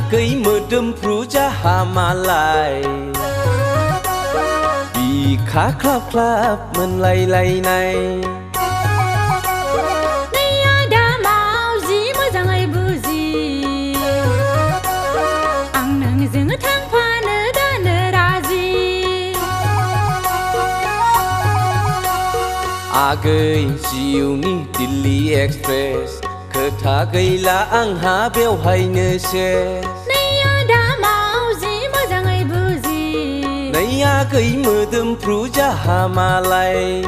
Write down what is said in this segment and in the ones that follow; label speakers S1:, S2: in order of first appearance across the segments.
S1: Aagwi Mwdwmpru jaha malai Bikha klap klap menlailai-nai
S2: Nwi ada mau ji मोजाङै बुजि आं नोंजों थांफानो दानो राजि
S1: Aagwi जिउनि दिल्ली एक्सप्रेस खोथा गैला आंहा बेवहायनो सेस
S2: Nwi ada mau ji मोजाङै बुजि
S1: Nwi Aagwi Mwdwmpru jaha malai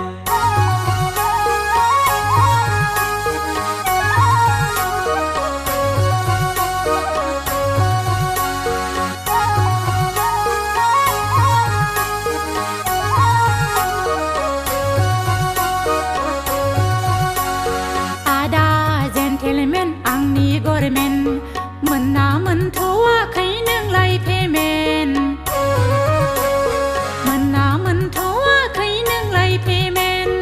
S2: Ada gentleman आंनि गरमेन मोनना मोनथ'वाखै नोंलाय पेमेन्ट मोनना मोनथ'वाखै नोंलाय पेमेन्ट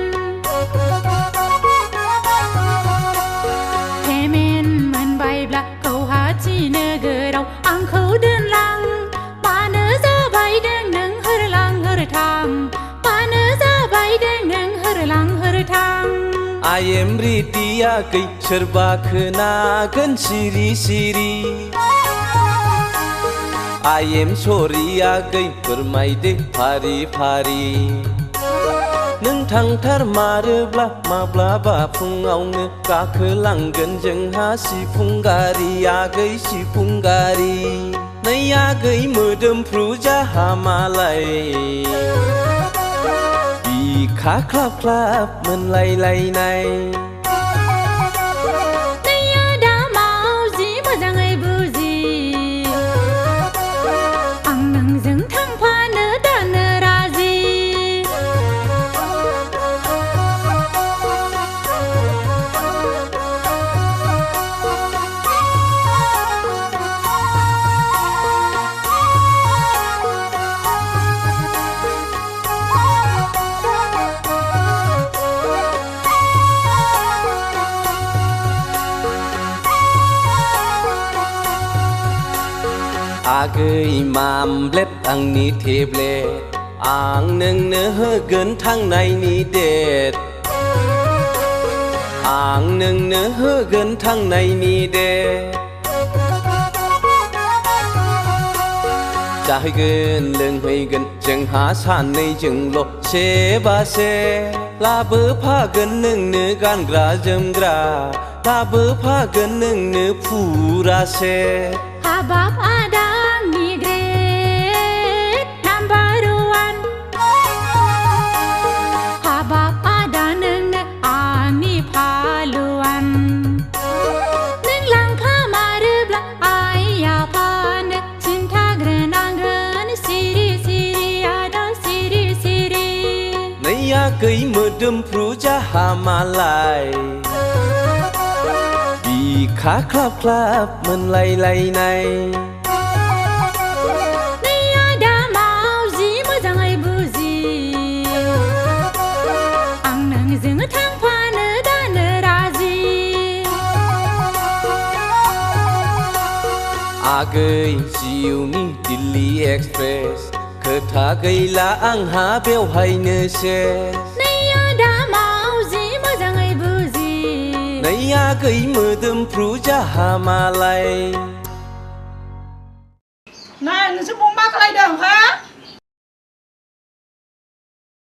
S2: मोनबायब्ला गुवाहाटि नोगोराव आंखौ दोनलां मानो जाबायदों नों होरलां होरथां मानो जाबायदों नों होरलां होरथां
S1: I am ready Aagwi Swrba खोनागोन सिरि सिरि I am sorry Aagwi फोरमायदो फारि फारि नों थांथारमारोब्ला माब्लाबा फुङावनो गाखोलांगोन जोंहा सिफुं गारि Aagwi सिफुं गारि Nwi Aagwi Mwdwmpru jaha malai Bikha klap klap menlailai-nai
S2: Nwi ada mau ji मोजाङै बुजि आं नोंजों थांफानो दानो राजि
S1: Aagwi मामब्लेट आंनि टेब्लेट आं नोंनो होगोन थांनायनि डेट आं नोंनो होगोन थांनायनि डेट जाहैगोन लोंहैगोन जोंहा सानैजोंल' सेबासे लाबोफागोन नोंनो गानग्रा जोमग्रा लाबोफागोन नोंनो फुरासे
S2: हाबाब आदा आंनि ग्रेट नाम्बार वान हाबाब आदा नोंनो आंनि फालुवान नों लांखामारोब्ला आइ आफानो खिन्थाग्रोनांगोन सिरि सिरि आदा सिरि सिरि
S1: Nwi Aagwi Mwdwmpru jaha malai Bikha klap klap menlailai-nai
S2: Nwi ada mau ji मोजाङै बुजि आं नोंजों थांफानो दानो राजि
S1: Aagwi जिउनि दिल्ली एक्सप्रेस खोथा गैला आंहा बेवहायनो सेस
S2: Nwi ada mau ji मोजाङै बुजि
S1: Nwi Aagwi Mwdwmpru jaha malai
S3: Này, nó sẽ buông bác lại đường hả?